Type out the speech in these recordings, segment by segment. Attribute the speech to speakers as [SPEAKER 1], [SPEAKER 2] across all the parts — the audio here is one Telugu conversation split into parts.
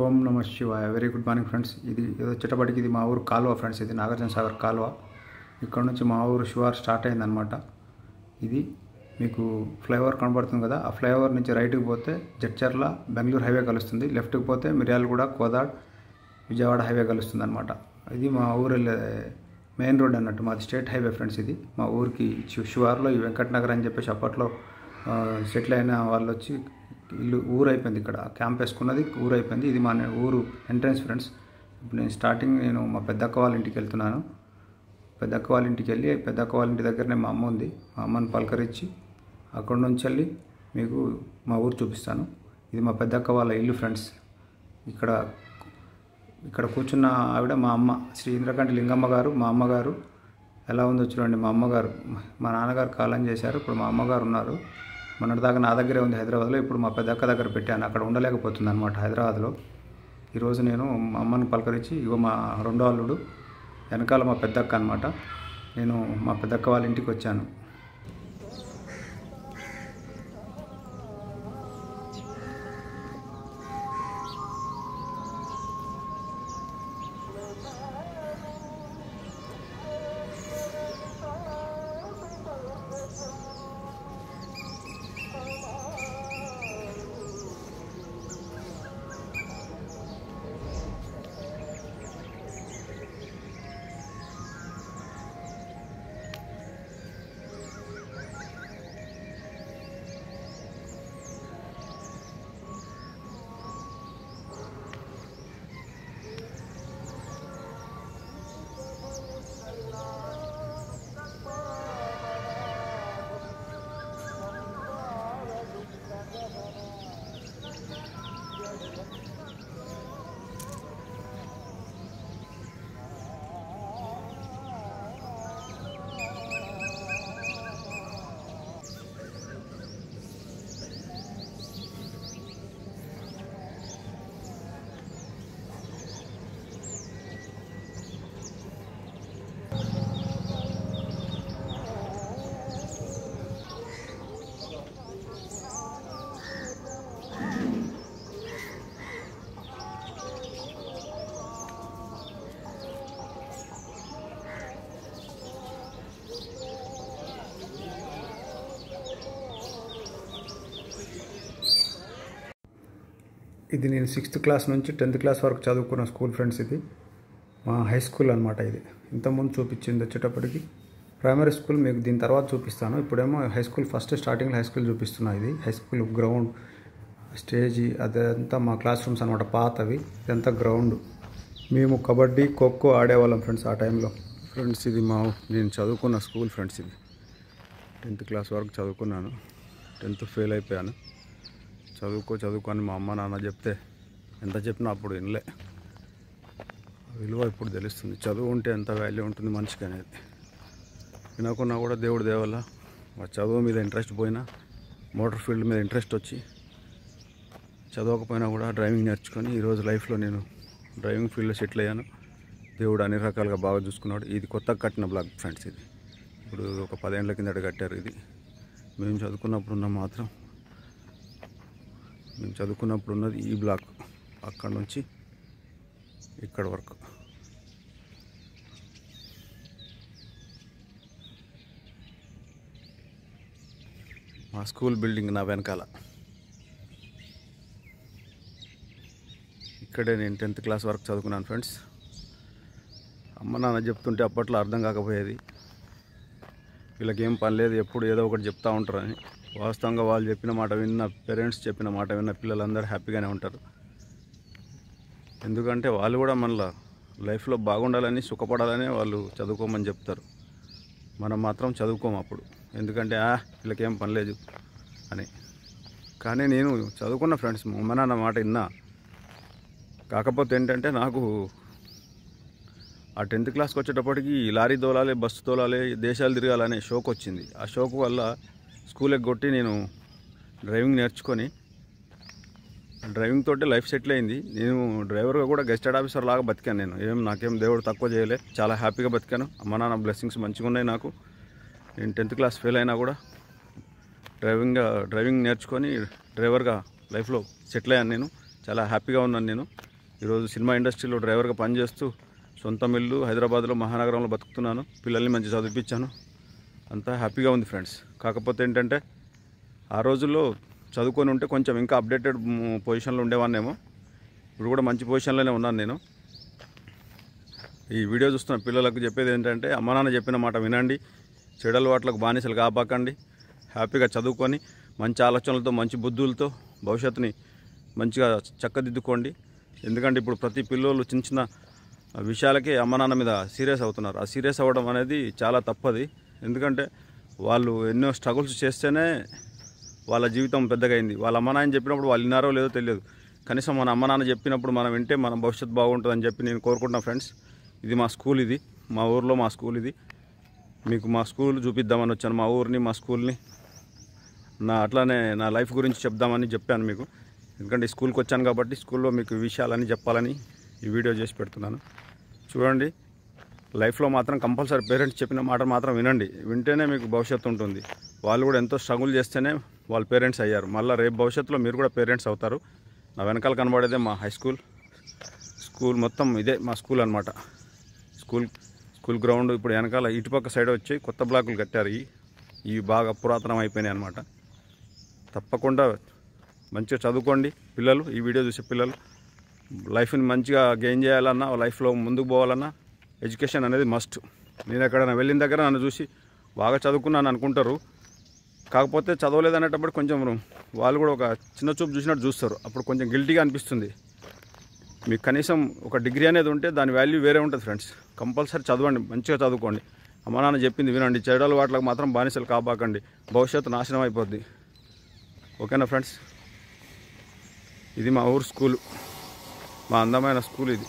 [SPEAKER 1] ఓం నమ శివాయ. Very good morning friends. ఇది వచ్చేటప్పటికి ఇది మా ఊరు కాలువ ఫ్రెండ్స్. ఇది నాగార్జున సాగర్ కాలువ. ఇక్కడ నుంచి మా ఊరు శివారు స్టార్ట్ అయిందనమాట. ఇది మీకు ఫ్లైఓవర్ కనబడుతుంది కదా, ఆ ఫ్లైఓవర్ నుంచి రైట్కి పోతే జడ్చర్ల బెంగళూరు హైవే కలుస్తుంది, లెఫ్ట్కి పోతే మిర్యాలగూడ కోదాడ్ విజయవాడ హైవే కలుస్తుంది అనమాట. ఇది మా ఊరు మెయిన్ రోడ్ అన్నట్టు, మాది స్టేట్ హైవే ఫ్రెండ్స్. ఇది మా ఊరికి శివారులో ఈ వెంకటనగర్ అని చెప్పేసి అప్పట్లో సెటిల్ అయిన వాళ్ళు వచ్చి ఇల్లు ఊరు అయిపోయింది. ఇక్కడ క్యాంప్ వేసుకున్నది ఊరు అయిపోయింది. ఇది మా ఊరు ఎంట్రన్స్ ఫ్రెండ్స్. ఇప్పుడు నేను మా పెద్దక్క వాళ్ళ ఇంటికి వెళ్తున్నాను. పెద్దక్క వాళ్ళ ఇంటికి వెళ్ళి పెద్దక్క వాళ్ళ ఇంటి దగ్గరనే మా అమ్మ ఉంది. మా అమ్మని పలకరించి అక్కడ నుంచి వెళ్ళి మీకు మా ఊరు చూపిస్తాను. ఇది మా పెద్దక్క వాళ్ళ ఇల్లు ఫ్రెండ్స్. ఇక్కడ కూర్చున్న ఆవిడ మా అమ్మ, శ్రీ ఇంద్రకంటి లింగమ్మ గారు. మా అమ్మగారు ఎలా ఉందో చూడండి. మా అమ్మగారు, మా నాన్నగారు కాలం చేశారు, ఇప్పుడు మా అమ్మగారు ఉన్నారు. మొన్నటిదాకా నా దగ్గరే ఉంది హైదరాబాద్లో, ఇప్పుడు మా పెద్దక్క దగ్గర పెట్టాను. అక్కడ ఉండలేకపోతుంది అనమాట హైదరాబాద్లో. ఈరోజు నేను మా అమ్మని పలకరించి, ఇగో మా రెండో అల్లుడు, వెనకాల మా పెద్దక్క అనమాట. నేను మా పెద్దక్క వాళ్ళ ఇంటికి వచ్చాను. ఇది నేను 6th క్లాస్ నుంచి 10th క్లాస్ వరకు చదువుకున్న స్కూల్ ఫ్రెండ్స్. ఇది మా హై స్కూల్ అనమాట. ఇది ఇంతకుముందు చూపించింది వచ్చేటప్పటికి ప్రైమరీ స్కూల్, మీకు దీని తర్వాత చూపిస్తాను. ఇప్పుడేమో హై స్కూల్, ఫస్ట్ స్టార్టింగ్లో హై స్కూల్ చూపిస్తున్నా. ఇది హై స్కూల్ గ్రౌండ్, స్టేజీ, అదంతా మా క్లాస్ రూమ్స్ అనమాట, పాతవి. ఇదంతా గ్రౌండ్. మేము కబడ్డీ, ఖోఖో ఆడేవాళ్ళం ఫ్రెండ్స్ ఆ టైంలో. ఫ్రెండ్స్ ఇది నేను చదువుకున్న స్కూల్ ఫ్రెండ్స్. ఇది 10th క్లాస్ వరకు చదువుకున్నాను. 10th ఫెయిల్ అయిపోయాను. చదువుకో అని మా అమ్మ నాన్న చెప్తే ఎంత చెప్పినా అప్పుడు వినలే. విలువ ఇప్పుడు తెలుస్తుంది. చదువు ఉంటే ఎంత వాల్యూ ఉంటుంది మనిషికి అనేది. వినకున్నా కూడా దేవుడి దేవల్ల ఆ చదువు మీద ఇంట్రెస్ట్ పోయినా, మోటార్ ఫీల్డ్ మీద ఇంట్రెస్ట్ వచ్చి, చదవకపోయినా కూడా డ్రైవింగ్ నేర్చుకొని ఈరోజు లైఫ్లో నేను డ్రైవింగ్ ఫీల్డ్లో సెటిల్ అయ్యాను. దేవుడు అన్ని రకాలుగా బాగా చూసుకున్నాడు. ఇది కొత్తగా కట్టిన బ్లాక్ ఫ్రెండ్స్. ఇది ఇప్పుడు ఒక 10 ఏళ్ల కిందట కట్టారు. ఇది మేము చదువుకున్నప్పుడు ఉన్నది ఈ బ్లాక్. అక్కడ నుంచి ఇక్కడ వరకు. మా స్కూల్ బిల్డింగ్ నా వెనకాల. ఇక్కడే నేను 10th క్లాస్ వరకు చదువుకున్నాను ఫ్రెండ్స్. అమ్మ నాన్న చెప్తుంటే అప్పట్లో అర్థం కాకపోయేది. వీళ్ళకి ఏం పని లేదు, ఎప్పుడు ఏదో ఒకటి చెప్తూ ఉంటారని. వాస్తవంగా వాళ్ళు చెప్పిన మాట విన్న, పేరెంట్స్ చెప్పిన మాట విన్న పిల్లలందరూ హ్యాపీగానే ఉంటారు. ఎందుకంటే వాళ్ళు కూడా మన లైఫ్లో బాగుండాలని, సుఖపడాలని వాళ్ళు చదువుకోమని చెప్తారు. మనం మాత్రం చదువుకోము అప్పుడు. ఎందుకంటే వీళ్ళకేం పని లేదు అని. కానీ నేను చదువుకున్న ఫ్రెండ్స్, అమ్మ నాన్న మాట విన్నా. కాకపోతే ఏంటంటే నాకు ఆ 10th క్లాస్కి వచ్చేటప్పటికి లారీ తోలాలి, బస్సు తోలాలి, దేశాలు తిరగాలనే షోక్ వచ్చింది. ఆ షోక్ వల్ల స్కూల్ ఎగ్గొట్టి నేను డ్రైవింగ్ నేర్చుకొని, డ్రైవింగ్ తోటి లైఫ్ సెటిల్ అయింది. నేను డ్రైవర్గా కూడా గెస్టెడ్ ఆఫీసర్ లాగా బతికాను. నాకేం దేవుడు తక్కువ చేయలే, చాలా హ్యాపీగా బతికాను. అమ్మ నాన్న బ్లెస్సింగ్స్ మంచిగా ఉన్నాయి నాకు. నేను 10th క్లాస్ ఫెయిల్ అయినా కూడా డ్రైవింగ్ నేర్చుకొని డ్రైవర్గా లైఫ్లో సెటిల్ అయ్యాను. నేను చాలా హ్యాపీగా ఉన్నాను నేను.
[SPEAKER 2] ఈరోజు సినిమా ఇండస్ట్రీలో డ్రైవర్గా పనిచేస్తూ సొంత ఇల్లు హైదరాబాద్లో మహానగరంలో బతుకుతున్నాను. పిల్లల్ని మంచి చదివించాను. అంతా హ్యాపీగా ఉంది ఫ్రెండ్స్. కాకపోతే ఏంటంటే ఆ రోజుల్లో చదువుకొని ఉంటే కొంచెం ఇంకా అప్డేటెడ్ పొజిషన్లో ఉండేవాన్నేమో. ఇప్పుడు కూడా మంచి పొజిషన్లోనే ఉన్నాను నేను. ఈ వీడియో చూస్తున్న పిల్లలకు చెప్పేది ఏంటంటే అమ్మ నాన్న చెప్పిన మాట వినండి, చెడు అలవాట్లకు బానిసలు కాపాకండి, హ్యాపీగా చదువుకొని మంచి ఆలోచనలతో మంచి బుద్ధులతో భవిష్యత్తుని మంచిగా చక్కదిద్దుకోండి. ఎందుకంటే ఇప్పుడు ప్రతి పిల్లలు చిన్న చిన్న విషయాలకే అమ్మ నాన్న మీద సీరియస్ అవుతున్నారు. ఆ సీరియస్ అవ్వడం అనేది చాలా తప్పది. ఎందుకంటే వాళ్ళు ఎన్నో స్ట్రగుల్స్ చేస్తేనే వాళ్ళ జీవితం పెద్దగా అయింది. వాళ్ళ అమ్మ నాన్న చెప్పినప్పుడు వాళ్ళు విన్నారో లేదో తెలియదు. కనీసం మన అమ్మ నాన్న చెప్పినప్పుడు మనం వింటే మన భవిష్యత్తు బాగుంటుందని చెప్పి నేను కోరుకుంటున్నాను ఫ్రెండ్స్. ఇది మా స్కూల్, ఇది మా ఊర్లో మా స్కూల్. ఇది మీకు మా స్కూల్ చూపిద్దామని వచ్చాను, మా ఊరిని మా స్కూల్ని. అట్లానే నా లైఫ్ గురించి చెప్దామని చెప్పాను మీకు. ఎందుకంటే స్కూల్కి వచ్చాను కాబట్టి స్కూల్లో మీకు విషయాలని చెప్పాలని ఈ వీడియో చేసి పెడుతున్నాను. చూడండి, లైఫ్లో మాత్రం కంపల్సరీ పేరెంట్స్ చెప్పిన మాట మాత్రం వినండి. వింటేనే మీకు భవిష్యత్తు ఉంటుంది. వాళ్ళు కూడా ఎంతో స్ట్రగుల్ చేస్తేనే వాళ్ళు పేరెంట్స్ అయ్యారు. మళ్ళీ రేపు భవిష్యత్తులో మీరు కూడా పేరెంట్స్ అవుతారు. నా వెనకాల కనబడేదే మా హై స్కూల్. స్కూల్ మొత్తం ఇదే మా స్కూల్ అనమాట. స్కూల్ గ్రౌండ్ ఇప్పుడు వెనకాల ఇటుపక్క సైడ్ వచ్చి కొత్త బ్లాకులు కట్టారు. ఇవి బాగా పురాతనం అయిపోయినాయి అనమాట. తప్పకుండా మంచిగా చదువుకోండి పిల్లలు. ఈ వీడియో చూసే పిల్లలు లైఫ్ని మంచిగా గెయిన్ చేయాలన్నా, లైఫ్లో ముందుకు పోవాలన్నా ఎడ్యుకేషన్ అనేది మస్ట్. నేను ఎక్కడైనా వెళ్ళిన దగ్గర నన్ను చూసి బాగా చదువుకున్నాను అనుకుంటారు. కాకపోతే చదవలేదనేటప్పుడు కొంచెం వాళ్ళు కూడా ఒక చిన్న చూపు చూసినట్టు చూస్తారు. అప్పుడు కొంచెం గిల్టీగా అనిపిస్తుంది. మీకు కనీసం ఒక డిగ్రీ అనేది ఉంటే దాని వాల్యూ వేరే ఉంటుంది ఫ్రెండ్స్. కంపల్సరీ చదవండి, మంచిగా చదువుకోండి. అమ్మ నాన్న చెప్పింది వినండి. చెడు అలవాట్లకు మాత్రం బానిసలు కాపాకండి, భవిష్యత్తు నాశనం అయిపోద్ది. ఓకేనా ఫ్రెండ్స్? ఇది మా ఊరు స్కూలు, మా అందమైన స్కూల్ ఇది.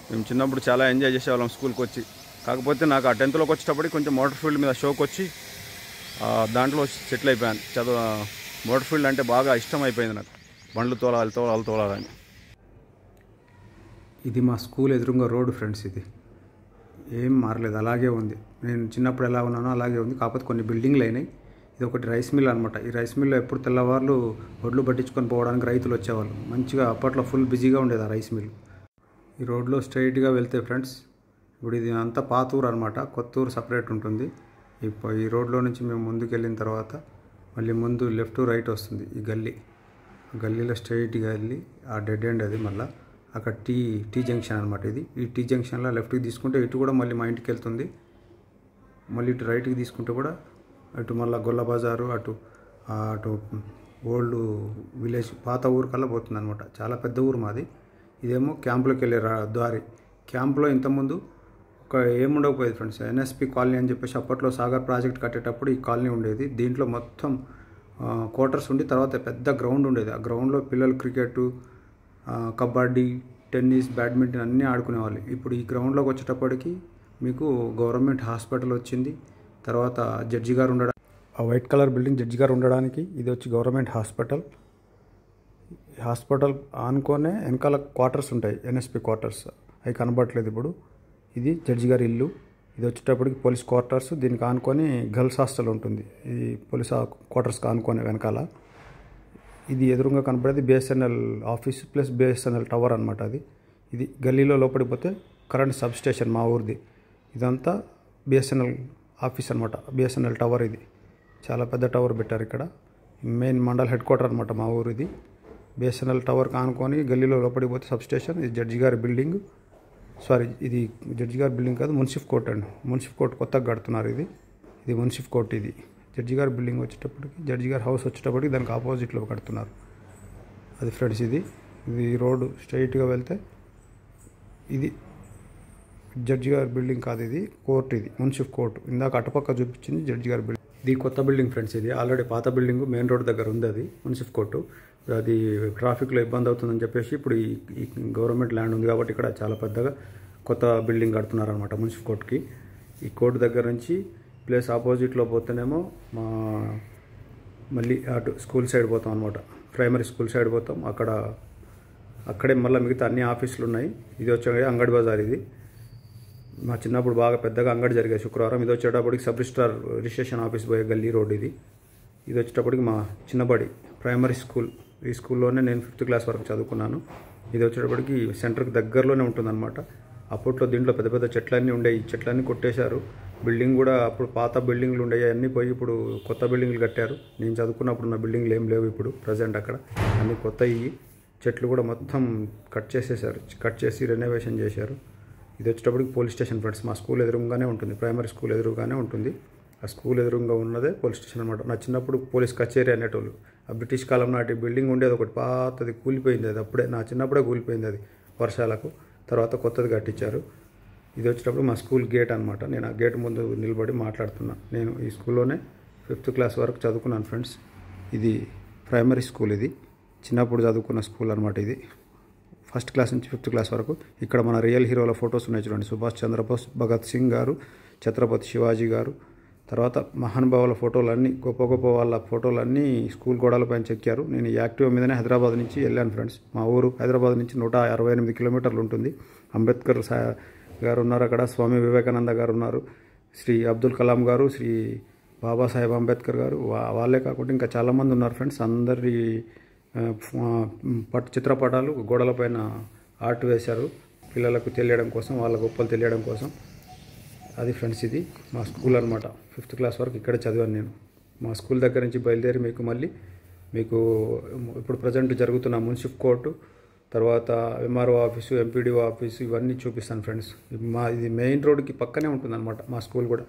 [SPEAKER 2] మేము చిన్నప్పుడు చాలా ఎంజాయ్ చేసేవాళ్ళం స్కూల్కి వచ్చి. కాకపోతే నాకు ఆ 10th వచ్చేటప్పటికి కొంచెం మోటార్ ఫీల్డ్ మీద షోక్ వచ్చి దాంట్లో సెటిల్ అయిపోయాను. మోటార్ ఫీల్డ్ అంటే బాగా ఇష్టం అయిపోయింది నాకు. బండ్లు తోలాలని.
[SPEAKER 1] ఇది మా స్కూల్ ఎదురుగా రోడ్డు ఫ్రెండ్స్. ఇది ఏం మారలేదు, అలాగే ఉంది. నేను చిన్నప్పుడు ఎలా ఉన్నానో అలాగే ఉంది. కాకపోతే కొన్ని బిల్డింగ్లు అయినాయి. ఇది ఒకటి రైస్ మిల్ అనమాట. ఈ రైస్ మిల్లో ఎప్పుడు తెల్లవారులు ఒడ్లు పట్టించుకొని పోవడానికి రైతులు వచ్చేవాళ్ళు. మంచిగా అప్పట్లో ఫుల్ బిజీగా ఉండేది ఆ రైస్ మిల్. ఈ రోడ్లో స్ట్రైట్గా వెళ్తే ఫ్రెండ్స్, ఇప్పుడు ఇది అంతా పాత ఊరు అనమాట. కొత్త ఊరు సపరేట్ ఉంటుంది. ఈ రోడ్లో నుంచి మేము ముందుకు వెళ్ళిన తర్వాత మళ్ళీ ముందు లెఫ్ట్ రైట్ వస్తుంది. ఈ గల్లీలో స్ట్రైట్గా వెళ్ళి ఆ డెడ్ ఎండ్ అది. మళ్ళీ అక్కడ టీ జంక్షన్ అనమాట ఇది. ఈ టీ జంక్షన్లో లెఫ్ట్కి తీసుకుంటే ఇటు కూడా మళ్ళీ మా ఇంటికి వెళ్తుంది. మళ్ళీ ఇటు రైట్కి తీసుకుంటే కూడా అటు మళ్ళీ గొల్ల బజారు, అటు ఓల్డ్ విలేజ్ పాత ఊరు కల్లా పోతుంది అనమాట. చాలా పెద్ద ఊరు మాది. ఇదేమో క్యాంపులోకి వెళ్ళే దారి. క్యాంపులో ఇంతకుముందు ఏముండకపోయేది ఫ్రెండ్స్, ఎన్ఎస్పి కాలనీ అని చెప్పేసి అప్పట్లో సాగర్ ప్రాజెక్ట్ కట్టేటప్పుడు ఈ కాలనీ ఉండేది. దీంట్లో మొత్తం క్వార్టర్స్ ఉండి తర్వాత పెద్ద గ్రౌండ్ ఉండేది. ఆ గ్రౌండ్లో పిల్లలు క్రికెట్, కబడ్డీ, టెన్నిస్, బ్యాడ్మింటన్ అన్నీ ఆడుకునేవాళ్ళు. ఇప్పుడు ఈ గ్రౌండ్లోకి వచ్చేటప్పటికి మీకు గవర్నమెంట్ హాస్పిటల్ వచ్చింది. తర్వాత జడ్జి గారు ఉండడానికి, ఆ వైట్ కలర్ బిల్డింగ్ జడ్జి గారు ఉండడానికి ఇది వచ్చి గవర్నమెంట్ హాస్పిటల్. హాస్పిటల్ ఆనుకొనే వెనకాల క్వార్టర్స్ ఉంటాయి, ఎన్ఎస్పి క్వార్టర్స్. అవి కనబడట్లేదు ఇప్పుడు. ఇది జడ్జి గారి ఇల్లు. ఇది వచ్చేటప్పటికి పోలీస్ క్వార్టర్స్. దీనికి ఆనుకొని గర్ల్స్ హాస్టల్ ఉంటుంది. ఈ పోలీస్ క్వార్టర్స్కి ఆనుకొని వెనకాల. ఇది ఎదురుగా కనబడేది BSNL office plus BSNL tower అనమాట. ఇది గల్లీలో లోపలిపోతే కరెంట్ సబ్ స్టేషన్ మా ఊరిది. ఇదంతా బిఎస్ఎన్ఎల్ ఆఫీస్ అనమాట, బిఎస్ఎన్ఎల్ టవర్. ఇది చాలా పెద్ద టవర్ పెట్టారు ఇక్కడ. మెయిన్ మండల్ హెడ్ క్వార్టర్ అనమాట మా ఊరు. ఇది బిఎస్ఎన్ఎల్ టవర్ ఆనుకొని గల్లీలో లోపలిపోతే సబ్ స్టేషన్. ఇది జడ్జి గారి బిల్డింగ్. ఇది జడ్జి గారి బిల్డింగ్ కాదు, మున్సిఫ్ కోర్ట్ అండి. మున్సిఫ్ కోర్ట్ కొత్తగా కడుతున్నారు. ఇది మున్సిఫ్ కోర్ట్. ఇది జడ్జి గారి బిల్డింగ్ వచ్చేటప్పటికి, జడ్జి గారి హౌస్ వచ్చేటప్పటికి దానికి ఆపోజిట్లో కడుతున్నారు. అది ఫ్రెండ్స్ ఇది రోడ్డు స్ట్రైట్గా వెళ్తే ఇది జడ్జి గారి బిల్డింగ్ కాదు, ఇది కోర్టు. ఇది మున్సిఫ్ కోర్టు. ఇందాక అటుపక్క చూపించింది జడ్జి గారి బిల్డింగ్. ఇది కొత్త బిల్డింగ్ ఫ్రెండ్స్. ఇది ఆల్రెడీ పాత బిల్డింగ్ మెయిన్ రోడ్ దగ్గర ఉంది. అది మున్సిఫ్ కోర్టు. అది ట్రాఫిక్లో ఇబ్బంది అవుతుందని చెప్పేసి ఇప్పుడు ఈ గవర్నమెంట్ ల్యాండ్ ఉంది కాబట్టి ఇక్కడ చాలా పెద్దగా కొత్త బిల్డింగ్ కడుతున్నారనమాట మున్సిఫ్ కోర్టుకి. ఈ కోర్టు దగ్గర నుంచి ప్లేస్ ఆపోజిట్లో పోతేనేమో మళ్ళీ అటు స్కూల్ సైడ్ పోతాం అనమాట. ప్రైమరీ స్కూల్ సైడ్ పోతాం. అక్కడే మళ్ళీ మిగతా అన్ని ఆఫీసులు ఉన్నాయి. ఇది వచ్చే అంగడి బజార్. ఇది మా చిన్నప్పుడు బాగా పెద్దగా అంగడి జరిగేది శుక్రవారం. ఇది వచ్చేటప్పటికి సబ్ రిజిస్ట్రార్ రిజిస్ట్రేషన్ ఆఫీస్ పోయే గల్లీ రోడ్. ఇది వచ్చేటప్పటికి మా చిన్నబడి ప్రైమరీ స్కూల్. ఈ స్కూల్లోనే నేను 5th క్లాస్ వరకు చదువుకున్నాను. ఇది వచ్చేటప్పటికి సెంటర్కి దగ్గరలోనే ఉంటుందన్నమాట. అప్పట్లో దీంట్లో పెద్ద పెద్ద చెట్లన్నీ ఉండేవి. ఈ చెట్లన్నీ కొట్టేశారు. బిల్డింగ్ కూడా అప్పుడు పాత బిల్డింగ్లు ఉండేవి, అన్నీ పోయి ఇప్పుడు కొత్త బిల్డింగ్లు కట్టారు. నేను చదువుకున్నప్పుడు ఉన్న బిల్డింగ్లు ఏం లేవు ఇప్పుడు ప్రజెంట్ అక్కడ, అన్నీ కొత్తవి. చెట్లు కూడా మొత్తం కట్ చేసేసారు, కట్ చేసి రెనోవేషన్ చేశారు. ఇది వచ్చేటప్పటికి పోలీస్ స్టేషన్ ఫ్రెండ్స్. మా స్కూల్ ఎదురుగానే ఉంటుంది, ప్రైమరీ స్కూల్ ఎదురుగానే ఉంటుంది. ఆ స్కూల్ ఎదురుగా ఉన్నదే పోలీస్ స్టేషన్ అనమాట. నా చిన్నప్పుడు పోలీస్ కచేరీ అనేటోళ్ళు. ఆ బ్రిటిష్ కాలం నాటి బిల్డింగ్ ఉండేది ఒకటి పాతది, కూలిపోయింది. అది అప్పుడే నా చిన్నప్పుడే కూలిపోయింది అది వర్షాలకు. తర్వాత కొత్తది కట్టించారు. ఇది వచ్చేటప్పుడు మా స్కూల్ గేట్ అనమాట. నేను ఆ గేట్ ముందు నిలబడి మాట్లాడుతున్నా. నేను ఈ స్కూల్లోనే 5th క్లాస్ వరకు చదువుకున్నాను ఫ్రెండ్స్. ఇది ప్రైమరీ స్కూల్, ఇది చిన్నప్పుడు చదువుకున్న స్కూల్ అనమాట. ఇది 1st క్లాస్ నుంచి 5th క్లాస్ వరకు. ఇక్కడ మన రియల్ హీరోల ఫొటోస్ ఉన్నాయి చూడండి. సుభాష్ చంద్రబోస్, భగత్ సింగ్ గారు, ఛత్రపతి శివాజీ గారు, తర్వాత మహానుభావుల ఫోటోలన్నీ, గొప్ప గొప్ప వాళ్ళ ఫోటోలన్నీ స్కూల్ గోడలపైన చెక్కారు. నేను ఈ యాక్టివ్ మీదనే హైదరాబాద్ నుంచి వెళ్ళాను ఫ్రెండ్స్. మా ఊరు హైదరాబాద్ నుంచి 168 కిలోమీటర్లు ఉంటుంది. అంబేద్కర్ గారు ఉన్నారు అక్కడ, స్వామి వివేకానంద గారు ఉన్నారు, శ్రీ అబ్దుల్ కలాం గారు, శ్రీ బాబాసాహెబ్ అంబేద్కర్ గారు, వాళ్ళే కాకుండా ఇంకా చాలామంది ఉన్నారు ఫ్రెండ్స్. అందరి చిత్రపటాలు గోడలపైన ఆర్ట్ వేశారు పిల్లలకు తెలియడం కోసం, వాళ్ళ గొప్పలు తెలియడం కోసం. అది ఫ్రెండ్స్, ఇది మా స్కూల్ అనమాట. 5th క్లాస్ వరకు ఇక్కడే చదివాను నేను. మా స్కూల్ దగ్గర నుంచి బయలుదేరి మీకు ఇప్పుడు ప్రజెంట్ జరుగుతున్న మున్సిపల్ కోర్టు, తర్వాత ఎంఆర్ఓ ఆఫీసు, ఎంపీడీఓ ఆఫీసు, ఇవన్నీ చూపిస్తాను ఫ్రెండ్స్. ఇది మెయిన్ రోడ్కి పక్కనే ఉంటుందన్నమాట మా స్కూల్ కూడా.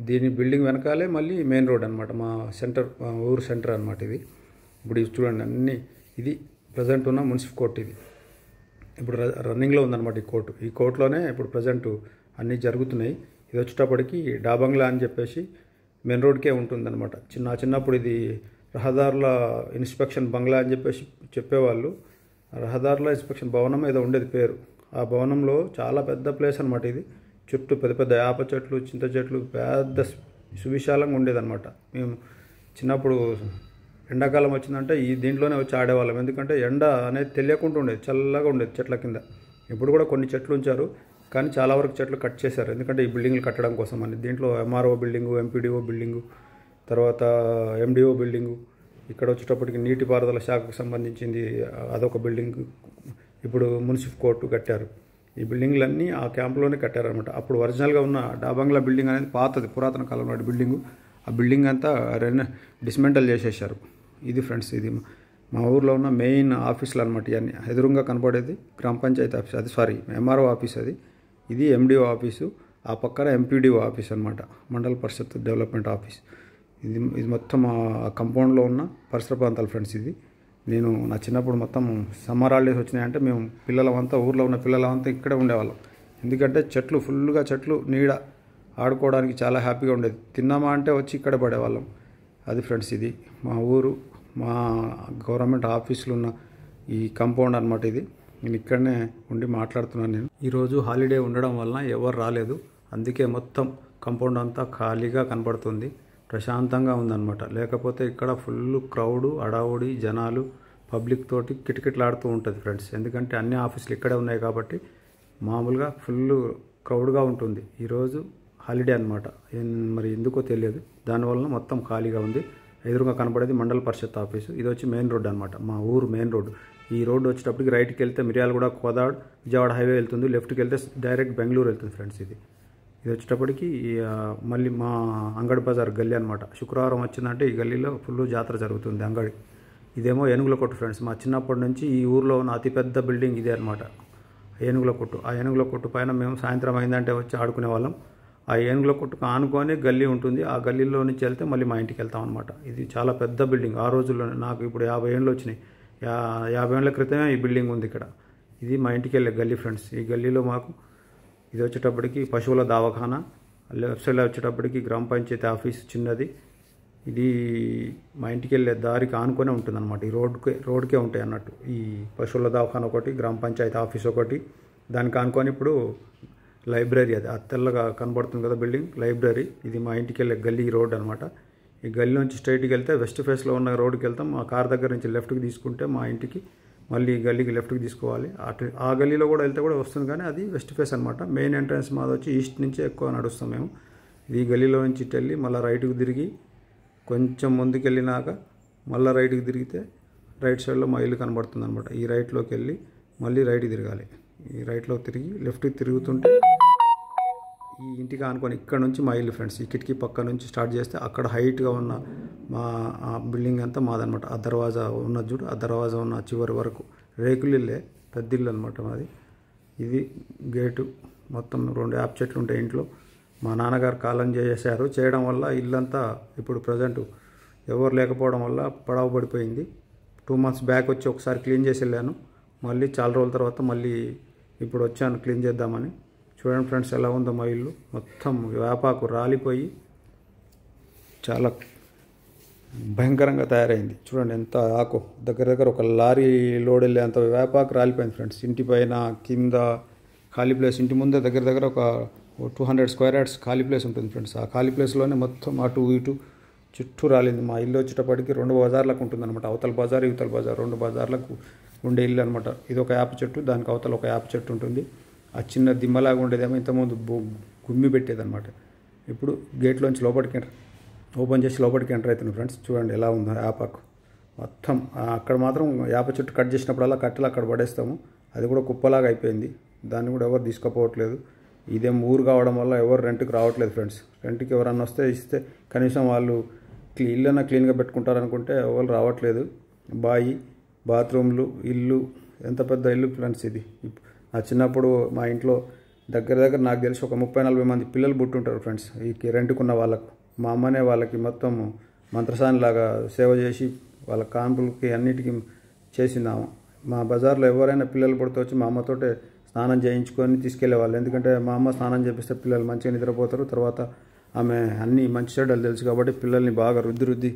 [SPEAKER 1] దీని బిల్డింగ్ వెనకాలే మళ్ళీ మెయిన్ రోడ్ అనమాట. మా ఊరు సెంటర్ అనమాట ఇది. ఇప్పుడు ఇది చూడండి అన్నీ. ఇది ప్రజెంట్ ఉన్న మున్సిపల్ కోర్టు. ఇది ఇప్పుడు రన్నింగ్లో ఉందన్నమాట ఈ కోర్టు. ఈ కోర్టులోనే ఇప్పుడు ప్రజెంట్ అన్నీ జరుగుతున్నాయి. ఇది వచ్చేటప్పటికి డాబంగ్లా అని చెప్పేసి మెయిన్ రోడ్కే ఉంటుందన్నమాట. చిన్నప్పుడు ఇది రహదారుల ఇన్స్పెక్షన్ బంగ్లా అని చెప్పేసి చెప్పేవాళ్ళు. రహదారుల ఇన్స్పెక్షన్ భవనం ఏదో ఉండేది పేరు. ఆ భవనంలో చాలా పెద్ద ప్లేస్ అనమాట ఇది. చుట్టూ పెద్ద పెద్ద వేప చెట్లు, చింత చెట్లు, పెద్ద సువిశాలంగా ఉండేదన్నమాట. మేము చిన్నప్పుడు ఎండాకాలం వచ్చిందంటే దీంట్లోనే వచ్చి ఆడేవాళ్ళం. ఎందుకంటే ఎండ అనేది తెలియకుండా ఉండేది, చల్లగా ఉండేది చెట్ల కింద. ఇప్పుడు కూడా కొన్ని చెట్లు ఉంచారు, కానీ చాలా వరకు చెట్లు కట్ చేశారు. ఎందుకంటే ఈ బిల్డింగ్లు కట్టడం కోసం అని. దీంట్లో ఎంఆర్ఓ బిల్డింగు, ఎంపీడీఓ బిల్డింగు, తర్వాత ఎండిఓ బిల్డింగు, ఇక్కడ వచ్చేటప్పటికి నీటిపారుదల శాఖకు సంబంధించింది అదొక బిల్డింగ్. ఇప్పుడు మున్సిపల్ కోర్టు కట్టారు. ఈ బిల్డింగ్లన్నీ ఆ క్యాంపులోనే కట్టారనమాట. అప్పుడు ఒరిజినల్గా ఉన్న డాబంగ్లా బిల్డింగ్ అనేది పాతది, పురాతన కాలం నాటి బిల్డింగు. ఆ బిల్డింగ్ అంతా డిస్మెంటల్ చేసేసారు. ఇది ఫ్రెండ్స్, ఇది మా ఊర్లో ఉన్న మెయిన్ ఆఫీసులు అనమాట. ఇవన్నీ ఎదురుగా కనపడేది గ్రామ పంచాయతీ ఆఫీస్, అది ఎంఆర్ఓ ఆఫీస్ అది. ఇది ఎండిఓ ఆఫీసు, ఆ పక్కన ఎంపీడీఓ ఆఫీస్ అనమాట, మండల పరిషత్ డెవలప్మెంట్ ఆఫీస్. ఇది మొత్తం ఆ కంపౌండ్లో ఉన్న పరిసర ప్రాంతాలు ఫ్రెండ్స్. ఇది నేను నా చిన్నప్పుడు మొత్తం సమ్మర్ హాలిడేస్ వచ్చినాయంటే మేము పిల్లలమంతా, ఊర్లో ఉన్న పిల్లలమంతా ఇక్కడే ఉండేవాళ్ళం. ఎందుకంటే చెట్లు ఫుల్గా, చెట్లు నీడ, ఆడుకోవడానికి చాలా హ్యాపీగా ఉండేది. తిన్నామా అంటే వచ్చి ఇక్కడే పడేవాళ్ళం. అది ఫ్రెండ్స్, ఇది మా ఊరు, మా గవర్నమెంట్ ఆఫీసులు ఉన్న ఈ కాంపౌండ్ అనమాట. ఇది నేను ఇక్కడనే ఉండి మాట్లాడుతున్నాను. నేను ఈరోజు హాలిడే ఉండడం వలన ఎవరు రాలేదు, అందుకే మొత్తం కాంపౌండ్ అంతా ఖాళీగా కనపడుతుంది, ప్రశాంతంగా ఉందన్నమాట. లేకపోతే ఇక్కడ ఫుల్ క్రౌడు, అడావుడి, జనాలు, పబ్లిక్ తోటి కిటకిటలాడుతూ ఉంటుంది ఫ్రెండ్స్. ఎందుకంటే అన్ని ఆఫీసులు ఇక్కడే ఉన్నాయి కాబట్టి మామూలుగా ఫుల్ క్రౌడ్గా ఉంటుంది. ఈరోజు హాలిడే అనమాట, మరి ఎందుకో తెలియదు. దానివల్ల మొత్తం ఖాళీగా ఉంది. ఎదురుగా కనపడేది మండల పరిషత్ ఆఫీసు. ఇది వచ్చి మెయిన్ రోడ్ అనమాట, మా ఊరు మెయిన్ రోడ్డు. ఈ రోడ్డు వచ్చేటప్పటికి రైట్కి వెళ్తే మిర్యాలగూడ, కోదాడ్, విజయవాడ హైవే వెళ్తుంది. లెఫ్ట్కి వెళ్తే డైరెక్ట్ బెంగళూరు వెళ్తుంది ఫ్రెండ్స్. ఇది వచ్చేటప్పటికి మళ్ళీ మా అంగడి బజార్ గల్లీ అనమాట. శుక్రవారం వచ్చిందంటే ఈ గల్లీలో ఫుల్ జాతర జరుగుతుంది అంగడి. ఇదేమో ఏనుగుల కొట్టు ఫ్రెండ్స్. మా చిన్నప్పటి నుంచి ఈ ఊర్లో ఉన్న అతిపెద్ద బిల్డింగ్ ఇదే అనమాట, ఏనుగుల కొట్టు. ఆ ఏనుగుల కొట్టు పైన మేము సాయంత్రం అయిందంటే వచ్చి ఆడుకునే వాళ్ళం. ఆ ఏనుగుల కొట్టుకు ఆనుకొని గల్లీ ఉంటుంది. ఆ గల్లీలో నుంచి వెళ్తే మళ్ళీ మా ఇంటికి వెళ్తాం అనమాట. ఇది చాలా పెద్ద బిల్డింగ్. ఆ రోజుల్లోనే, నాకు ఇప్పుడు 50 ఏళ్ళు వచ్చినాయి. 50 ఏళ్ల క్రితమే ఈ బిల్డింగ్ ఉంది ఇక్కడ. ఇది మా ఇంటికి వెళ్ళే గల్లీ ఫ్రెండ్స్. ఈ గల్లీలో మాకు ఇది వచ్చేటప్పటికి పశువుల దవాఖానా, లెఫ్ట్ సైడ్లో వచ్చేటప్పటికి గ్రామ పంచాయతీ ఆఫీస్ చిన్నది. ఇది మా ఇంటికి వెళ్ళే దారికి ఆనుకొనే ఉంటుంది అనమాట. ఈ రోడ్కే ఉంటాయి అన్నట్టు. ఈ పశువుల దవాఖానా ఒకటి, గ్రామ పంచాయతీ ఆఫీస్ ఒకటి, దానికి ఆనుకొని ఇప్పుడు లైబ్రరీ, అది తెల్లగా కనబడుతుంది కదా బిల్డింగ్, లైబ్రరీ. ఇది మా ఇంటికి వెళ్ళే గల్లీ రోడ్ అనమాట. ఈ గల్లీ నుంచి స్ట్రైట్కి వెళ్తే వెస్ట్ ఫేస్లో ఉన్న రోడ్కి వెళ్తాం. మా కార్ దగ్గర నుంచి లెఫ్ట్కి తీసుకుంటే మా ఇంటికి, మళ్ళీ గల్లీకి లెఫ్ట్కి తీసుకోవాలి. ఆ గల్లీలో కూడా వెళ్తే కూడా వస్తుంది, కానీ అది వెస్ట్ ఫేస్ అనమాట. మెయిన్ ఎంట్రన్స్ మాది వచ్చి ఈస్ట్ నుంచే ఎక్కువ నడుస్తాం మేము. ఇది గల్లీలో నుంచి ఇటు వెళ్ళి మళ్ళీ రైట్కి తిరిగి కొంచెం ముందుకు వెళ్ళినాక మళ్ళీ రైట్కి తిరిగితే రైట్ సైడ్లో మా ఇల్లు కనబడుతుంది అనమాట. ఈ రైట్లోకి వెళ్ళి మళ్ళీ రైట్కి తిరగాలి. ఈ రైట్లో తిరిగి లెఫ్ట్కి తిరుగుతుంటే ఈ ఇంటికి ఆనుకొని ఇక్కడ నుంచి మా ఇల్లు ఫ్రెండ్స్. ఈ కిటికీ పక్క నుంచి స్టార్ట్ చేస్తే అక్కడ హైట్గా ఉన్న మా బిల్డింగ్ అంతా మాదనమాట. ఆ దర్వాజా ఉన్న చూడు, ఆ దర్వాజా ఉన్న చివరి వరకు రేకులు ఇల్లే, పెద్ద ఇల్లు అనమాట మాది. ఇది గేటు. మొత్తం 2 యాప్ చెట్లు ఉంటాయి ఇంట్లో. మా నాన్నగారు కాలం చేశారు. చేయడం వల్ల ఇల్లంతా ఇప్పుడు ప్రజెంట్ ఎవరు లేకపోవడం వల్ల పడవ పడిపోయింది. 2 months బ్యాక్ వచ్చి ఒకసారి క్లీన్ చేసి వెళ్ళాను. మళ్ళీ చాలా రోజుల తర్వాత మళ్ళీ ఇప్పుడు వచ్చాను క్లీన్ చేద్దామని. చూడండి ఫ్రెండ్స్ ఎలా ఉందో మా ఇల్లు. మొత్తం వేపాకు రాలిపోయి చాలా భయంకరంగా తయారైంది. చూడండి ఎంత ఆకు, దగ్గర ఒక లారీ లోడ్ వెళ్ళే అంత వేపాకు రాలిపోయింది ఫ్రెండ్స్. ఇంటి పైన కింద ఖాళీ ప్లేస్, ఇంటి ముందే దగ్గర ఒక 200 square yards ఖాళీ ప్లేస్ ఉంటుంది ఫ్రెండ్స్. ఆ ఖాళీ ప్లేస్లోనే మొత్తం అటు ఇటు చుట్టూ రాలింది. మా ఇల్లు వచ్చేటప్పటికి 2 బజార్లకు ఉంటుందన్నమాట. అవతల బజార్ ఇవతల బజార్ 2 బజార్లకు ఉండే ఇల్లు అనమాట. ఇది ఒక యాప చెట్టు, దానికి అవతల ఒక యాప చెట్టు ఉంటుంది. ఆ చిన్న దిమ్మలాగా ఉండేదేమో ఇంతకుముందు గుమ్మి పెట్టేదన్నమాట. ఇప్పుడు గేట్లోంచి లోపలికి ఓపెన్ చేసి లోపలికి ఎంటర్ అవుతుంది ఫ్రెండ్స్. చూడండి ఎలా ఉందో యాపాకు మొత్తం. అక్కడ మాత్రం యాప చెట్టు కట్ చేసినప్పుడల్లా కట్టెలు అక్కడ పడేస్తాము. అది కూడా కుప్పలాగా అయిపోయింది. దాన్ని కూడా ఎవరు తీసుకుపోవట్లేదు. ఇదేం ఊరు కావడం వల్ల ఎవరు రెంట్కి రావట్లేదు ఫ్రెండ్స్. రెంట్కి ఎవరన్నా వస్తే ఇస్తే కనీసం వాళ్ళు ఇల్లన్నా క్లీన్గా పెట్టుకుంటారనుకుంటే ఎవరు రావట్లేదు. బాత్రూమ్లు, ఇల్లు, ఎంత పెద్ద ఇల్లు ఫ్రెండ్స్ ఇది. నా చిన్నప్పుడు మా ఇంట్లో దగ్గర నాకు తెలిసి ఒక 30-40 మంది పిల్లలు పుట్టుంటారు ఫ్రెండ్స్. ఈ రెంట్కున్న వాళ్ళకు మా అమ్మనే వాళ్ళకి మొత్తం మంత్రసానిలాగా సేవ చేసి వాళ్ళ కాన్పులకి అన్నిటికీ చేసిందాము. మా బజార్లో ఎవరైనా పిల్లలు పుడితే వచ్చి మా అమ్మతోటే స్నానం చేయించుకొని తీసుకెళ్లేవాళ్ళు. ఎందుకంటే మా అమ్మ స్నానం చేపిస్తే పిల్లలు మంచిగా నిద్రపోతారు. తర్వాత ఆమె అన్ని మంచి చెడ్డలు తెలుసు కాబట్టి పిల్లల్ని బాగా రుద్ది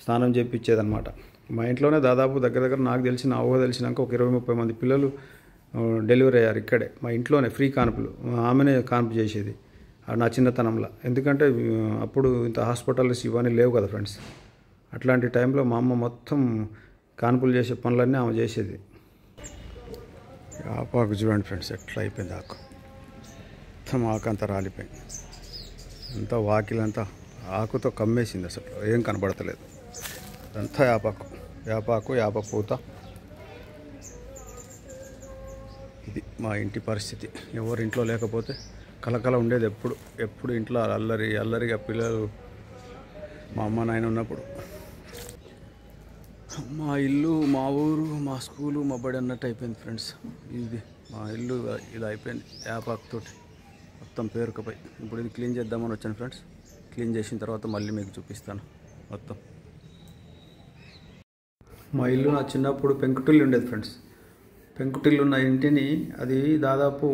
[SPEAKER 1] స్నానం చేయించేదన్నమాట. మా ఇంట్లోనే దాదాపు దగ్గర నాకు తెలిసిన తెలిసినాక ఒక 20-30 మంది పిల్లలు డెలివరీ అయ్యారు ఇక్కడే మా ఇంట్లోనే. ఫ్రీ కాన్పులు ఆమెనే కాన్పు చేసేది నా చిన్నతనంలో. ఎందుకంటే అప్పుడు ఇంత హాస్పిటల్స్ ఇవన్నీ లేవు కదా ఫ్రెండ్స్. అట్లాంటి టైంలో మా అమ్మ మొత్తం కాన్పులు చేసే పనులన్నీ ఆమె చేసేది. ఆపాకు చూడండి ఫ్రెండ్స్ ఎట్లా అయిపోయింది ఆకు. మొత్తం ఆకు అంతా రాలిపోయింది. అంతా వాకిలంతా ఆకుతో కమ్మేసింది. అసలు ఏం కనబడతలేదు. అంతా యాప పూత. ఇది మా ఇంటి పరిస్థితి. ఎవరు ఇంట్లో లేకపోతే కలకల ఉండేది. ఎప్పుడు ఇంట్లో అల్లరిగా పిల్లలు మా అమ్మ నాయన ఉన్నప్పుడు. మా ఇల్లు, మా ఊరు, మా స్కూలు, మా బడి అన్నట్టు అయిపోయింది ఫ్రెండ్స్. ఇది మా ఇల్లు ఇలా అయిపోయింది యాపాకుతోటి మొత్తం పేరుకపోయి. ఇప్పుడు ఇది క్లీన్ చేద్దామని వచ్చాను ఫ్రెండ్స్. క్లీన్ చేసిన తర్వాత మళ్ళీ మీకు చూపిస్తాను మొత్తం. మా ఇల్లు నా చిన్నప్పుడు పెంకుటిల్లు ఉండేది ఫ్రెండ్స్. పెంకుటిల్లు ఉన్న ఇంటిని అది దాదాపు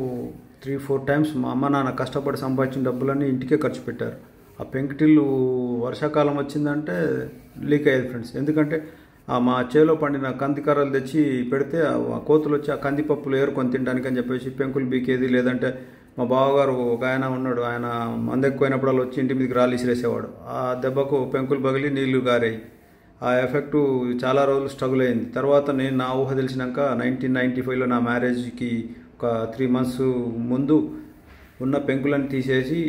[SPEAKER 1] 3-4 times మా అమ్మ నాన్న కష్టపడి సంపాదించిన డబ్బులన్నీ ఇంటికే ఖర్చు పెట్టారు. ఆ పెంకుటిల్లు వర్షాకాలం వచ్చిందంటే లీక్ అయ్యేది ఫ్రెండ్స్. ఎందుకంటే మా చేలో పండిన కంది కర్రలు తెచ్చి పెడితే ఆ కోతులు వచ్చి ఆ కందిపప్పులు ఏరుకొని తినడానికి అని చెప్పేసి పెంకులు బీకేది. లేదంటే మా బావగారు ఒక ఆయన ఉన్నాడు, ఆయన మందెక్కువైనప్పుడు వచ్చి ఇంటి మీదకి రాళ్ళు ఇసిరేసేవాడు. ఆ దెబ్బకు పెంకులు పగిలి నీళ్లు గారాయి. ఆ ఎఫెక్టు చాలా రోజులు స్ట్రగుల్ అయింది. తర్వాత నేను నా ఊహ తెలిసినాక 1995లో నా మ్యారేజ్కి ఒక 3 months ముందు ఉన్న పెంకులను తీసేసి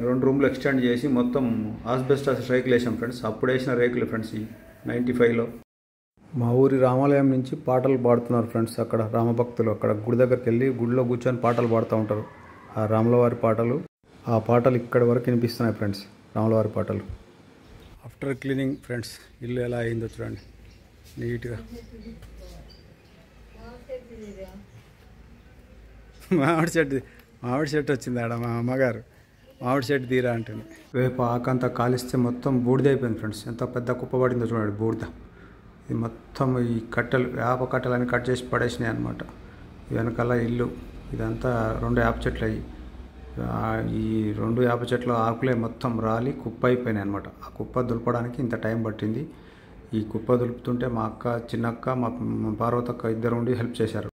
[SPEAKER 1] 2 రూమ్లు ఎక్స్టెండ్ చేసి మొత్తం ఆస్బెస్టాస్ రేకులు వేసాం ఫ్రెండ్స్. అప్పుడు వేసిన రేకులు ఫ్రెండ్స్ ఈ 95లో. మా ఊరి రామాలయం నుంచి పాటలు పాడుతున్నారు ఫ్రెండ్స్. అక్కడ రామభక్తులు అక్కడ గుడి దగ్గరికి వెళ్ళి గుడిలో కూర్చొని పాటలు పాడుతూ ఉంటారు. ఆ రాములవారి పాటలు, ఆ పాటలు ఇక్కడి వరకు వినిపిస్తున్నాయి ఫ్రెండ్స్. రాములవారి పాటలు. ఆఫ్టర్ క్లీనింగ్ ఫ్రెండ్స్ ఇల్లు ఎలా అయిందో చూడండి నీట్గా. మామిడి చెట్టు వచ్చింది ఆడ మా అమ్మగారు. మామిడి చెట్టు తీరా అంటుంది. వేప ఆకంతా కాలిస్తే మొత్తం బూడిదైపోయింది ఫ్రెండ్స్. ఎంత పెద్ద కుప్ప పడిందో చూడండి బూడిద. ఇది మొత్తం ఈ కట్టెలు, వేప కట్టెలని కట్ చేసి పడేసినాయి అనమాట. వెనకాల ఇల్లు ఇదంతా 2 వేప చెట్లు అయ్యి ఈ 2 వేప చెట్ల ఆకులే మొత్తం రాలి కుప్ప అయిపోయినాయి అనమాట. ఆ కుప్ప దులపడానికి ఇంత టైం పట్టింది. ఈ కుప్ప దులుపుతుంటే మా అక్క, చిన్నక్క, మా పార్వతక్క ఇద్దరు ఉండి హెల్ప్ చేశారు.